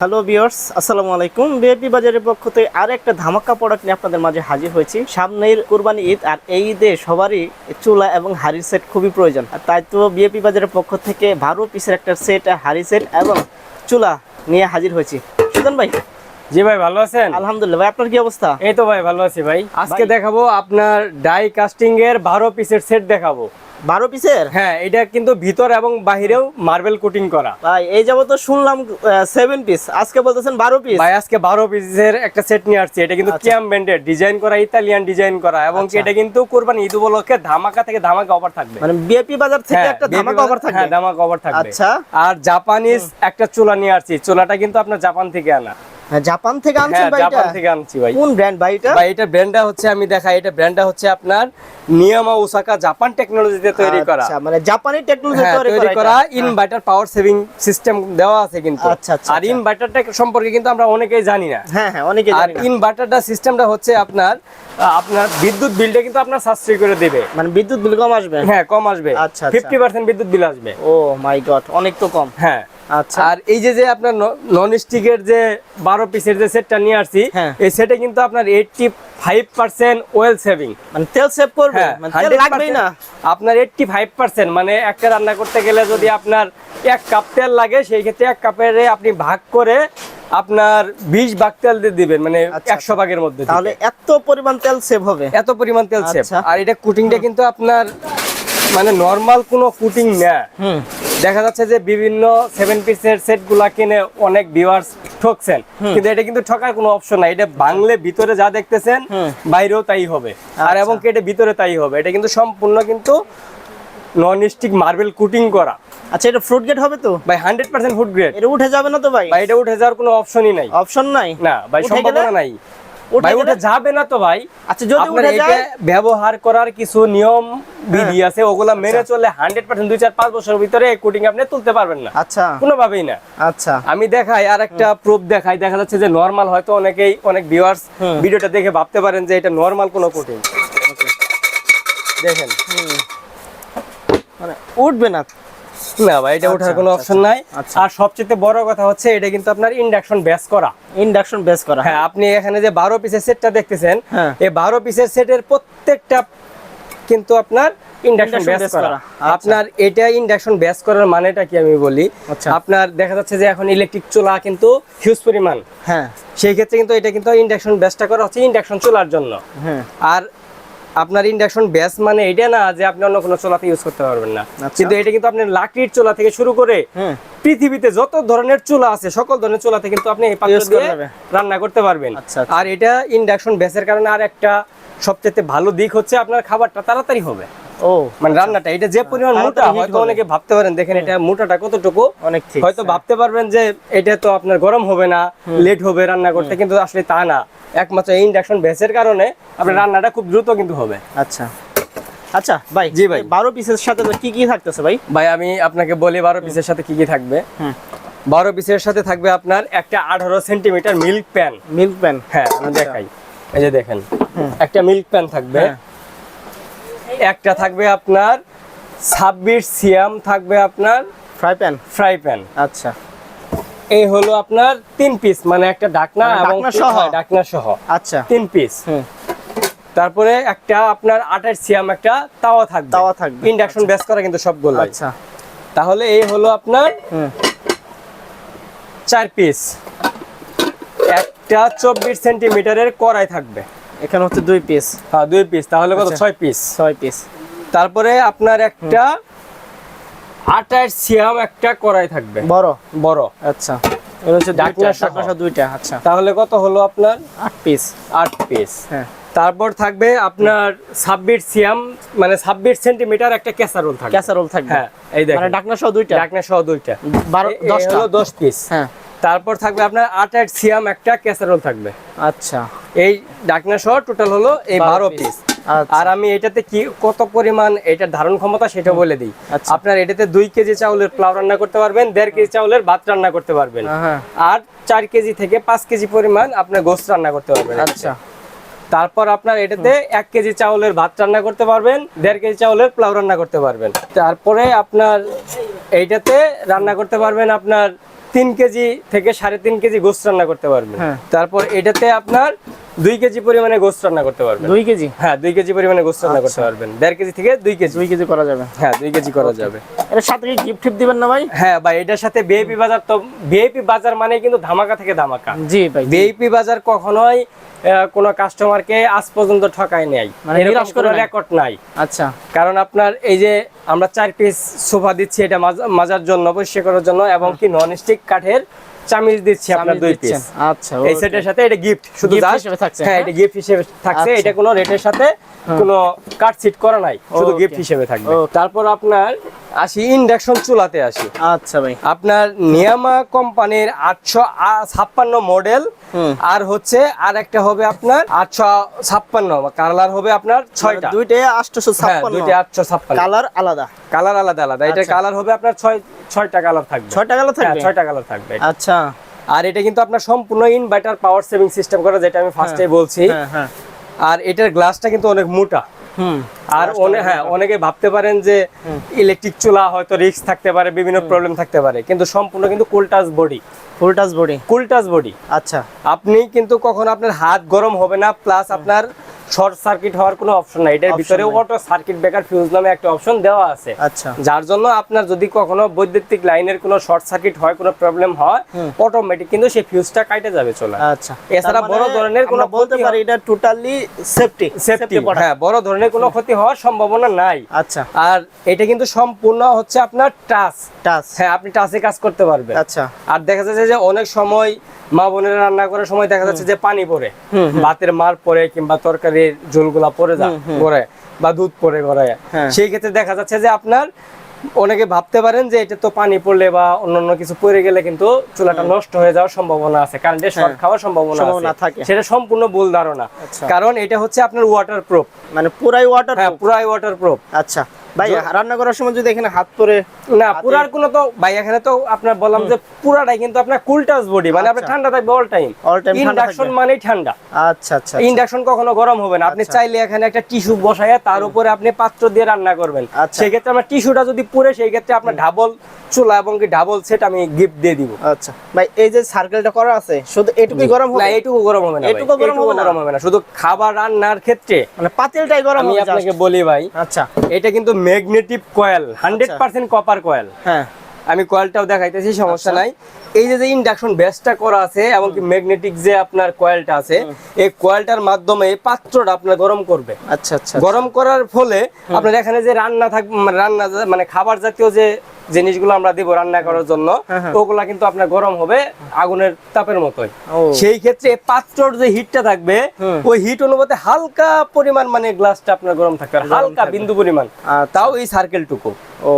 Hello viewers, আসসালামু আলাইকুম। BAP বাজারের পক্ষ থেকে আর একটা ধামাকা প্রোডাক্ট নিয়ে আপনাদের মাঝে হাজির হয়েছি। সামনের কুরবানি ঈদ, আর এই ঈদে সবারই চুলা এবং হাড়ির সেট খুবই প্রয়োজন। আর তাই তো বিএপি বাজারের পক্ষ থেকে 12 পিসের একটা সেট, হাড়ি সেট এবং চুলা নিয়ে হাজির হয়েছি। সুজন ভাই। জি ভাই, ভালো আছেন? আলহামদুলিল্লাহ ভাই, আপনার কি অবস্থা? এই তো ভাই ভালো আছি ভাই। আজকে দেখাবো আপনার ডাই কাস্টিং এর 12 পিসের সেট দেখাবো। 12 পিসের? হ্যাঁ, এটা কিন্তু ভিতর এবং বাহিরেও মার্বেল কোটিং করা। ভাই এই যাবো তো শুনলাম 7 পিস, আজকে বলতেছেন 12 পিস। ভাই আজকে 12 পিসের একটা সেট নিয়ে আসছি। এটা কিন্তু ক্যাম ব্র্যান্ডের ডিজাইন করা, ইতালিয়ান ডিজাইন করা, এবং এটা কিন্তু কুরবানি ঈদ উপলক্ষে ধামাকা থেকে ধামাকা অফার থাকবে। মানে বিএপি বাজার থেকে একটা ধামাকা অফার থাকবে। হ্যাঁ, ধামাকা অফার থাকবে। আচ্ছা। আর জাপানিজ একটা চুলা নিয়ে আসছি। চুলাটা কিন্তু আপনার জাপান থেকে আনা। হ্যাঁ, জাপান থেকে আনছেন হ্যাঁ, ভাই? জাপান থেকে আনছি ভাই। কোন ব্র্যান্ড ভাই এটা? ভাই এটা ব্র্যান্ডটা হচ্ছে, আমি দেখাই, এটা ব্র্যান্ডটা হচ্ছে আপনার নিয়ামা ওসাকা, জাপান টেকনোলজিতে তৈরি করা। আচ্ছা, মানে জাপানি টেকনোলজি তৈরি করা। ইনভার্টার পাওয়ার সেভিং সিস্টেম দেওয়া আছে কিন্তু। আর ইনভার্টারটা সম্পর্কে কিন্তু আমরা অনেকেই জানি না। হ্যাঁ হ্যাঁ, অনেকেই জানি না। আর ইনভার্টারটা সিস্টেমটা হচ্ছে আপনার বিদ্যুৎ বিলটা কিন্তু আপনার সাশ্রয় করে দেবে। মানে বিদ্যুৎ বিল কম আসবে? হ্যাঁ, কম আসবে। আচ্ছা, 50% বিদ্যুৎ বিল আসবে। ও মাই গড, অনেক তো কম। হ্যাঁ। আচ্ছা। আর এই যে আপনার নন স্টিকের যে 12 পিসের যে সেটটা নিয়ে আসছি, এই সেটে কিন্তু আপনার 85% ওয়েল সেভিং, মানে তেল সেভ করবে, মানে তেল লাগবেই না আপনার 85%। মানে একটা রান্না করতে গেলে যদি আপনার 1 কাপ তেল লাগে, সেই ক্ষেত্রে 1 কাপের আপনি ভাগ করে আপনার 20 ভাগ তেল দিয়ে দিবেন, মানে 100 ভাগের মধ্যে। তাহলে এত পরিমাণ তেল সেভ হবে? এত পরিমাণ তেল সেভ। আর এটা কুটিংটা কিন্তু আপনার মানে নরমাল কোনো কুটিং না। দেখা যাচ্ছে যে বিভিন্ন 7 পিসের সেট গুলা কিনে অনেক ভিউয়ার্স ঠকছেন, কিন্তু এটা কিন্তু ঠকার কোনো অপশন নাই। এটা বাংলে ভিতরে যা দেখতেছেন বাইরেও তাই হবে, আর এবং কেটে ভিতরে তাই হবে। এটা কিন্তু সম্পূর্ণ কিন্তু নন স্টিক মার্বেল কুটিং করা। আচ্ছা, এটা ফ্রুট গ্রেড হবে তো ভাই? 100% ফুড গ্রেড। এটা উঠে যাবে না তো ভাই? ভাই এটা উঠে যাওয়ার কোনো অপশনই নাই। অপশন নাই? না ভাই, সম্ভাবনা নাই। ভাই উঠে যাবে না তো ভাই। আচ্ছা, যদি উঠে যায়? ব্যবহার করার কিছু নিয়ম বিধি আছে, ওগুলা মেনে চলে 100% 2-4-5 বছরের ভিতরে এই কোটিং আপনি তুলতে পারবেন না। আচ্ছা, কোনোভাবেই না। আচ্ছা, আমি দেখাই আর একটা প্রুফ দেখাই। দেখা যাচ্ছে যে নরমাল, হয়তো অনেক ভিউয়ার্স ভিডিওটা দেখে ভাবতে পারেন যে এটা নরমাল কোনো কোটিং। দেখেন, মানে উঠবে না? না ভাই, এটা ওঠার কোনো অপশন নাই। আর সবচেয়ে বড় কথা হচ্ছে এটা কিন্তু আপনার ইন্ডাকশন বেস করা। ইন্ডাকশন বেস করা? হ্যাঁ। আপনি এখানে যে 12 পিসের সেটটা দেখতেছেন, এই 12 পিসের সেটের প্রত্যেকটা কিন্তু আপনার ইন্ডাকশন বেস করা। আপনার এটা ইন্ডাকশন বেস করার মানেটা কি আমি বলি। আপনার দেখা যাচ্ছে যে এখন ইলেকট্রিক চুলা কিন্তু হিউজ পরিমাণ। হ্যাঁ, সেই ক্ষেত্রে কিন্তু এটা কিন্তু ইন্ডাকশন বেসটা করা হচ্ছে ইন্ডাকশন চুলার জন্য। আর আপনার ইন্ডাকশন বেস মানে এটা না যে আপনি অন্য কোনো চুলাতে ইউজ করতে পারবেন না, কিন্তু এটা কিন্তু আপনি লাকড়ির চুলা থেকে শুরু করে পৃথিবীতে যত ধরনের চুলা আছে সকল ধরনের চুলাতে কিন্তু আপনি এই পাত্র দিয়ে রান্না করতে পারবেন। আর এটা ইন্ডাকশন বেসের কারণে আর একটা সবচেয়ে ভালো দিক হচ্ছে আপনার খাবারটা তাড়াতাড়ি হবে। ও মানে রান্নাটা এটা যে পরিমাণ মোটা, হয়তো অনেকে ভাবতে পারেন, দেখেন এটা মোটাটা কতটুকু, অনেক ঠিক। হয়তো ভাবতে পারবেন যে এটা তো আপনার গরম হবে না, লেট হবে রান্না করতে, কিন্তু আসলে তা না। একমাত্র ইন্ডাকশন বেসের কারণে আপনার রান্নাটা খুব দ্রুত কিন্তু হবে। আচ্ছা আচ্ছা ভাই। জি ভাই, 12 পিসের সাথে কি কি থাকতেছে ভাই? ভাই আমি আপনাকে বলি 12 পিসের সাথে কি কি থাকবে। 12 পিসের সাথে থাকবে আপনার একটা 18 centimetre milk pan. Milk pan? হ্যাঁ, আমি দেখাই। এই যে দেখেন, একটা মিল্ক প্যান থাকবে। একটা থাকবে আপনার 26 সিএম থাকবে আপনার ফ্রাই প্যান। আচ্ছা, এই হলো আপনার 3 পিস, মানে একটা ঢাকনা এবং ঢাকনা সহ। আচ্ছা, 3 পিস। তারপরে একটা আপনার 28 সিএম একটা তাওয়া থাকবে। ইন্ডাকশন বেস করা কিন্তু সবগুলো। আচ্ছা, তাহলে এই হলো আপনার 4 পিস। একটা 24 সেন্টিমিটারের কড়াই থাকবে। এখানে হচ্ছে 2 পিস। হ্যাঁ, 2 পিস। তাহলে কত? 6 পিস। 6 পিস। তারপরে আপনার একটা 28 সিএম একটা কড়াই থাকবে, বড়। আচ্ছা, এর হচ্ছে ঢাকনা সহ দুইটা। আচ্ছা, তাহলে কত হলো আপনার? 8 পিস। 8 পিস। হ্যাঁ। তারপর থাকবে আপনার 26 সিএম, মানে 26 সেন্টিমিটার একটা ক্যাসারোল থাকবে। হ্যাঁ, এই দেখেন, মানে ঢাকনা সহ দুইটা। 10 পিস। হ্যাঁ। তারপর থাকবে আপনার 28 সিএম একটা ক্যাসারোল থাকবে। আচ্ছা, এই ঢাকনা সহ টোটাল হলো এই 12 পিস। আর আমি এটাতে কি কত পরিমাণ এটার ধারণ ক্ষমতা সেটা বলে দিই। আপনার এটাতে 2 কেজি চাউলের পোলাও রান্না করতে পারবেন, 1.5 কেজি চাউলের ভাত রান্না করতে পারবেন, আর 4 কেজি থেকে 5 কেজি পরিমাণ আপনার গোশত রান্না করতে পারবেন। আচ্ছা, তারপর আপনার এটাতে 1 কেজি চাউলের ভাত রান্না করতে পারবেন, 1.5 কেজি চাউলের পোলাও রান্না করতে পারবেন। তারপরে আপনার এইটাতে রান্না করতে পারবেন আপনার 3 কেজি থেকে 3.5 কেজি গোস্ত রান্না করতে পারবেন। হ্যাঁ। তারপর এটাতে আপনার 2 কেজি পরিমাণে গোস্ত রান্না করতে পারবেন। 2 কেজি? হ্যাঁ, 2 কেজি পরিমাণে গোস্ত রান্না করতে পারবেন। 1.5 কেজি থেকে 2 কেজি। 2 কেজি করা যাবে? হ্যাঁ, 2 কেজি করা যাবে। এর সাথে কি গিফট টিপ দিবেন না ভাই? হ্যাঁ ভাই, এটার সাথে ভিআইপি বাজার, তো ভিআইপি বাজার মানে কিন্তু ধামাকা থেকে ধামাকা। জি ভাই। ভিআইপি বাজার কখনোই কোনো কাস্টমারকে আজ পর্যন্ত ঠকায় নাই, মানে এরকম নিরাশ করে কোনো নাই? রেকর্ড নাই। আচ্ছা। কারণ আপনার এই যে আমরা 4 পিস সোফা দিচ্ছি, এটা মাজার জন্য, পরিষ্কার করার জন্য, এবং কি নন স্টিক কাঠের চামিচ দিচ্ছি আপনার 2 পিস। আচ্ছা, এই সেটের সাথে এটা গিফট, শুধু Gift জাস্ট হিসেবে থাকছে, হ্যাঁ, হ্যাঁ? এটা গিফট হিসেবে থাকছে। আচ্ছা। এটা কোনো রেটের সাথে কোনো কাট সিট করা নাই, শুধু Okay. গিফট হিসেবে থাকবে। Okay. তারপর আপনার আসি ইন্ডাকশন চুলাতে আসি। আচ্ছা ভাই। আপনার নিয়ামা কোম্পানির 856 মডেল, আর হচ্ছে আর একটা হবে আপনার 856, কালার হবে আপনার 6টা। দুইটাই হ্যাঁ, 856, দুইটা 856, কালার আলাদা? কালার আলাদা আলাদা। এটা আচ্ছা। কালার হবে আপনার 6টা কালার থাকবে। 6টা কালার থাকবে? 6টা কালার থাকবে। আচ্ছা। আর এটা কিন্তু আপনার সম্পূর্ণ ইনভার্টার পাওয়ার সেভিং সিস্টেম করা, যেটা আমি ফার্স্টে বলছি। হ্যাঁ হ্যাঁ। আর এটার গ্লাসটা কিন্তু অনেক মোটা। আর অনেকে ভাবতে পারেন যে ইলেকট্রিক চুলা হয়তো রিস্ক থাকতে পারে, বিভিন্ন প্রবলেম থাকতে পারে, কিন্তু সম্পূর্ণ কিন্তু cool touch body. Full touch body? Cool touch body. আচ্ছা। আপনি কিন্তু কখনো আপনার হাত গরম হবে না, প্লাস আপনার শর্ট সার্কিট হওয়ার কোনো অপশন নাই। এটার ভিতরে অটো সার্কিট ব্রেকার ফিউজ নামে একটা অপশন দেওয়া আছে। আচ্ছা। যার জন্য আপনার যদি কখনো বৈদ্যুতিক লাইনের কোনো শর্ট সার্কিট হয়, কোনো প্রবলেম হয়, অটোমেটিক কিন্তু সেই ফিউজটা কাটে যাবে চলে। আচ্ছা। এছাড়া বড় ধরনের কোনো বলতে পারি এটা টোটালি সেফটি। হ্যাঁ, বড় ধরনের কোনো ক্ষতি হওয়ার সম্ভাবনা নাই। আচ্ছা। আর এটা কিন্তু সম্পূর্ণ হচ্ছে আপনার টাচ। হ্যাঁ, আপনি টাচে কাজ করতে পারবেন। আচ্ছা। আর দেখা যাচ্ছে যে অনেক সময় মা বোনেরা রান্না করার সময় দেখা যাচ্ছে যে পানি পড়ে, ভাতের মার পড়ে, কিংবা তরকারির ঝোলগুলা পড়ে যায় পড়ে, বা দুধ পড়ে করে। সেই ক্ষেত্রে দেখা যাচ্ছে যে আপনার অনেকে ভাবতে পারেন যে এটা তো পানি পড়লে বা অন্যান্য কিছু পড়ে গেলে কিন্তু চুলাটা নষ্ট হয়ে যাওয়ার সম্ভাবনা আছে, কারেন্টের শর্ট খাওয়ার সম্ভাবনা আছে। সেটা সম্পূর্ণ ভুল ধারণা। কারণ এটা হচ্ছে আপনার ওয়াটার প্রুফ, মানে পুরাই ওয়াটার? হ্যাঁ, পুরাই ওয়াটার প্রুফ। আচ্ছা ভাই, রান্না করার সময় যদি এখানে হাত পরে না, পুরার কোনো তো ভাই, এখানে তো আপনার বললাম যে পুরাটাই কিন্তু আপনার কুল টাচ বডি, মানে আপনার ঠান্ডা থাকবে অল টাইম। ইন্ডাকশন মানে ঠান্ডা। আচ্ছা আচ্ছা। ইন্ডাকশন কখনো গরম হবে না। আপনি চাইলে এখানে একটা টিস্যু বসায় তার উপরে আপনি পাত্র দিয়ে রান্না করবেন। সেই ক্ষেত্রে আমার টিস্যুটা যদি পুড়ে, সেই ক্ষেত্রে আপনার ডাবল চুলা এবং কি ডাবল সেট আমি গিফট দিয়ে দিব। আচ্ছা ভাই, এই যে সার্কেলটা করা আছে শুধু এটুকুই গরম হবে? না, এটুকু গরম হবে না। এটুকু গরম হবে না, শুধু খাবার রান্নার ক্ষেত্রে মানে পাতিলটাই গরম হবে। আমি আপনাকে বলি ভাই, আচ্ছা, এটা কিন্তু ম্যাগনেটিক কয়েল, 100% কপার কয়েল। হ্যাঁ, আমি কয়েলটাও দেখাইতেছি, সমস্যা নাই। এই যে ইন্ডাকশন বেসটা করা আছে এবং কি ম্যাগনেটিক যে আপনার কয়েলটা আছে, এই কয়েলটার মাধ্যমে এই পাত্রটা আপনার গরম করবে। আচ্ছা আচ্ছা। গরম করার ফলে আপনার এখানে যে রান্না থাকবে, মানে খাবার জাতীয় যে জিনিসগুলো আমরা দিব রান্না করার জন্য, ওগুলা কিন্তু আপনার গরম হবে আগুনের তাপের মতোই। সেই ক্ষেত্রে পাত্রর যে হিটটা থাকবে, ওই হিট অনুপাতে হালকা পরিমাণ মানে গ্লাসটা আপনার গরম থাকবে, হালকা বিন্দু পরিমাণ, তাও এই সার্কেলটুকু। ও,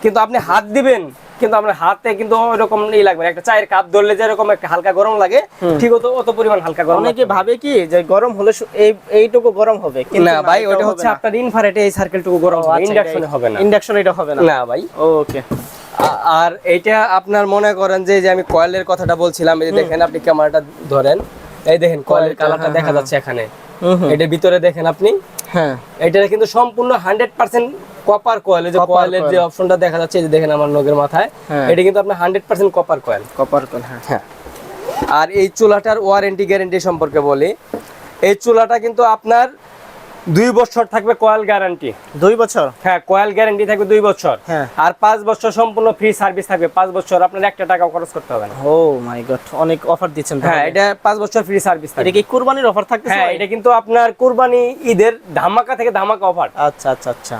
কিন্তু আপনি হাত দিবেন, কিন্তু আপনার হাতে কিন্তু ওরকম লাগবে না। একটা চায়ের কাপ ধরলে যেরকম একটা হালকা গরম লাগে, ঠিক অত পরিমাণ হালকা গরম। অনেকে ভাবে কি যে গরম হলে এইটুকু গরম হবে, না ভাই, ওটা হচ্ছে আপনার ইনফ্রারেডে এই সার্কেলটুকু গরম হবে, ইন্ডাকশনে হবে না। ইন্ডাকশন এটা হবে না? না ভাই। ওকে। আর এটা আপনার মনে করেন যে আমি কয়েলের কথাটা বলছিলাম, এই যে দেখেন, আপনি ক্যামেরাটা ধরেন, এই দেখেন কয়েলের কালারটা দেখা যাচ্ছে এখানে, এটার ভিতরে দেখেন আপনি। হ্যাঁ, এটা কিন্তু সম্পূর্ণ 100% কপার কয়েল। এই যে কয়েলের যে অপশনটা দেখা যাচ্ছে, এই যে দেখেন আমার নখের মাথায়, এটা কিন্তু আপনার 100% কপার কয়েল। কপার কয়েল, হ্যাঁ। আর এই চুলাটার ওয়ারেন্টি গ্যারান্টি সম্পর্কে বলি, এই চুলাটা কিন্তু আপনার 2 বছর থাকবে কয়েল গ্যারান্টি। 2 বছর? হ্যাঁ, কয়েল গ্যারান্টি থাকবে 2 বছর। আর 5 বছর সম্পূর্ণ ফ্রি সার্ভিস থাকবে। 5 বছর আপনার 1 টাকাও খরচ করতে হবে না। ও মাই গড, অনেক অফার দিচ্ছেন। হ্যাঁ, এটা 5 বছর ফ্রি সার্ভিস থাকবে। এটা কি কুরবানির অফার থাকতেছে? হ্যাঁ, এটা কিন্তু আপনার কুরবানি ঈদের ধামাকা থেকে ধামাকা অফার। আচ্ছা আচ্ছা আচ্ছা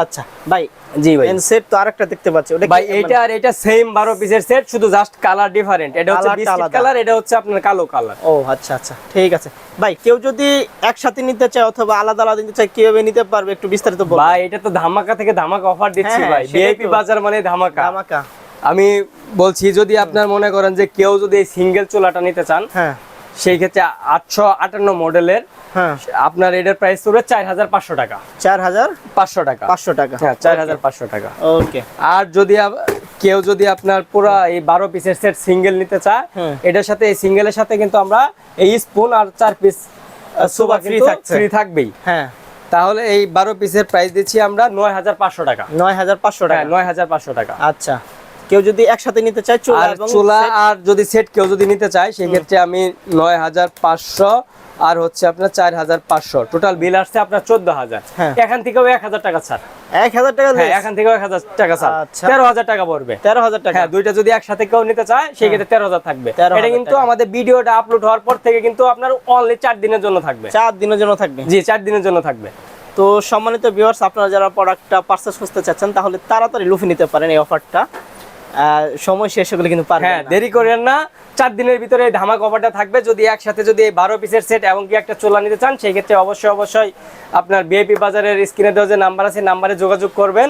আচ্ছা ভাই। জি ভাই, সেট তো আরেকটা দেখতে পাচ্ছি, ওটা ভাই এটা আর এটা সেম 12 পিসের সেট, শুধু জাস্ট কালার ডিফারেন্ট। এটা হচ্ছে বিস্কিট কালার, এটা হচ্ছে আপনার কালো কালার। ও আচ্ছা আচ্ছা, ঠিক আছে ভাই। কেউ যদি একসাথে নিতে চায় অথবা আলাদা আলাদা নিতে চায়, কিভাবে নিতে পারবে একটু বিস্তারিত বলুন ভাই। এটা তো ধামাকা থেকে ধামাকা অফার দিচ্ছি ভাই, ভিআইপি বাজার মানে ধামাকা। ধামাকা। আমি বলছি, যদি আপনার মনে করেন যে কেউ যদি এই সিঙ্গেল চুলাটা নিতে চান, হ্যাঁ, সেই ক্ষেত্রে 858 মডেলের, হ্যাঁ, আপনার এটার প্রাইস পড়বে 4500 টাকা। 4500 টাকা? 500 টাকা, হ্যাঁ, 4500 টাকা। ওকে। আর যদি কেউ যদি আপনার পুরো এই 12 পিসের সেট সিঙ্গেল নিতে চায়, এটার সাথে এই সিঙ্গেলের সাথে কিন্তু আমরা এই স্পুন আর 4 পিস সোফা ফ্রি থাকবেই। হ্যাঁ, তাহলে এই 12 পিসের প্রাইস দিচ্ছি আমরা 9500 টাকা। 9500 টাকা? হ্যাঁ, 9500 টাকা। আচ্ছা, কেউ যদি একসাথে নিতে চায় চুলা আর এবং চুলা set, আর যদি সেট কেউ যদি নিতে চায় সেই ক্ষেত্রে আমি 9500 আর হচ্ছে আপনার 4500 টোটাল বিল আসছে আপনার 14000। হ্যাঁ। এখান থেকেও 1000 টাকা ছাড়। 1000 টাকা হ্যাঁ, less? এখান থেকেও 1000 টাকা ছাড়। আচ্ছা। 13000 টাকা পড়বে। 13000 টাকা। হ্যাঁ, দুইটা যদি একসাথে কেউ নিতে চায় সেই ক্ষেত্রে 13000 থাকবে। 13,000 এটা কিন্তু টাকা। আমাদের ভিডিওটা আপলোড হওয়ার পর থেকে কিন্তু আপনার অনলি 4 দিনের জন্য থাকবে। 4 দিনের জন্য থাকবে। জি, 4 দিনের জন্য থাকবে। তো সম্মানিত ভিউয়ার্স, আপনারা যারা প্রোডাক্টটা পারচেজ করতে চাচ্ছেন তাহলে তাড়াতাড়ি লুফে নিতে পারেন এই অফারটা। সময় শেষ হলে কিন্তু পারবেন হ্যাঁ, না। দেরি করেন না। 4 দিনের ভিতরে এই ধামাকা অফারটা থাকবে। যদি একসাথে যদি এই 12 পিসের সেট এবং কি একটা চুলা নিতে চান সেই ক্ষেত্রে অবশ্যই আপনার বিআইপি বাজারের স্ক্রিনে দেওয়া যে নাম্বার আছে নাম্বারে যোগাযোগ করবেন।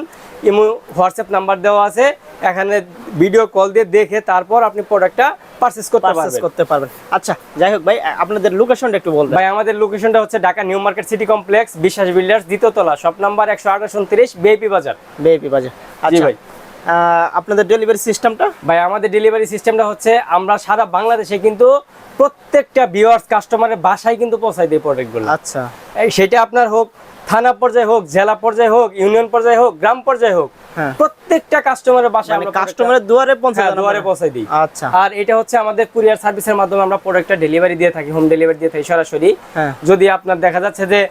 ইমো হোয়াটসঅ্যাপ নাম্বার দেওয়া আছে, এখানে ভিডিও কল দিয়ে দেখে তারপর আপনি প্রোডাক্টটা পারচেজ করতে পারবেন। আচ্ছা, যাই হোক ভাই, আপনাদের লোকেশনটা একটু বলবেন। ভাই, আমাদের লোকেশনটা হচ্ছে Dhaka new market city complex, বিশ্বাস বিল্ডার্স, দ্বিতীয় তলা, শপ নাম্বার 128-29, বিআইপি বাজার। বিআইপি বাজার। আচ্ছা ভাই। আপনাদের ডেলিভারি সিস্টেমটা? ভাই, আমাদের ডেলিভারি সিস্টেমটা হচ্ছে আমরা সারা বাংলাদেশে কিন্তু প্রত্যেকটা ভিউয়ার্স কাস্টমারের বাসায় কিন্তু পৌঁছাই দিই প্রোডাক্টগুলো। আচ্ছা। সেটা আপনার হোক থানা পর্যায়ে হোক, জেলা পর্যায়ে হোক, ইউনিয়ন পর্যায়ে হোক, গ্রাম পর্যায়ে হোক, হ্যাঁ। প্রত্যেকটা কাস্টমারের বাসায় আমরা কাস্টমারের দুয়ারে পৌঁছে দেন? দুয়ারে পৌঁছাই দিই। আচ্ছা। আর এটা হচ্ছে আমাদের কুরিয়ার সার্ভিসের মাধ্যমে আমরা প্রোডাক্টটা ডেলিভারি দিয়ে থাকি, হোম ডেলিভারি দিয়ে থাকি সরাসরি। হ্যাঁ। যদি আপনার দেখা যাচ্ছে যে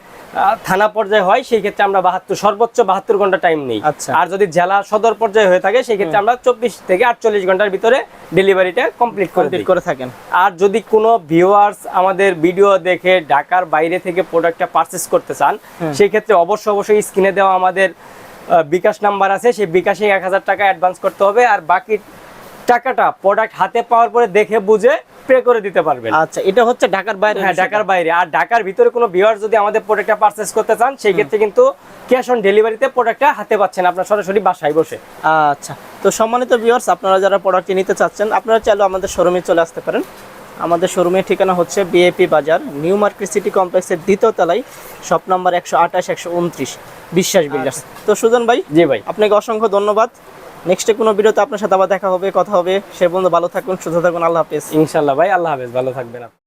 থানা পর্যায়ে হয় সেই ক্ষেত্রে আমরা সর্বোচ্চ 72 ঘন্টা টাইম নেই। আচ্ছা। আর যদি জেলা সদর পর্যায়ে হয়ে থাকে সেই ক্ষেত্রে আমরা 24 থেকে 48 ঘন্টার ভিতরে ডেলিভারিটা কমপ্লিট করে থাকেন। আর যদি কোনো ভিউয়ার্স আমাদের ভিডিও দেখে ঢাকার বাইরে থেকে প্রোডাক্টটা পারচেজ করতে চান সেই ক্ষেত্রে অবশ্যই স্ক্রিনে দেওয়া আমাদের বিকাশ নাম্বার আছে, সেই বিকাশে 1000 টাকা অ্যাডভান্স করতে হবে। আর বাকি টাকাটা প্রোডাক্ট হাতে পাওয়ার পরে দেখে বুঝে পে করে দিতে পারবেন। আচ্ছা, এটা হচ্ছে ঢাকার বাইরে? হ্যাঁ, ঢাকার বাইরে। আর ঢাকার ভিতরে কোনো ভিউয়ার যদি আমাদের প্রোডাক্টটা পারচেজ করতে চান সেই ক্ষেত্রে কিন্তু ক্যাশ অন ডেলিভারিতে প্রোডাক্টটা হাতে পাচ্ছেন আপনার সরাসরি বাসায় বসে। আচ্ছা, তো সম্মানিত ভিউয়ার্স, আপনারা যারা প্রোডাক্টটি নিতে চাচ্ছেন আপনারা চাইলে আমাদের শোরুমে চলে আসতে পারেন। আমাদের শোরুমের ঠিকানা হচ্ছে বিআইপি বাজার, নিউ মার্কেট সিটি কমপ্লেক্সের দ্বিতীয় তলায়, শপ নাম্বার 128-129, বিশ্বাস বিল্ডার্স। তো সুজন ভাই, জি ভাই, আপনাকে অসংখ্য ধন্যবাদ। নেক্সটে কোনো ভিডিওতে আপনার সাথে আবার দেখা হবে, কথা হবে। সে পর্যন্ত ভালো থাকুন, সুস্থ থাকুন। আল্লাহ হাফেজ। ইনশাল্লাহ ভাই, আল্লাহ হাফেজ, ভালো থাকবেন আপনি।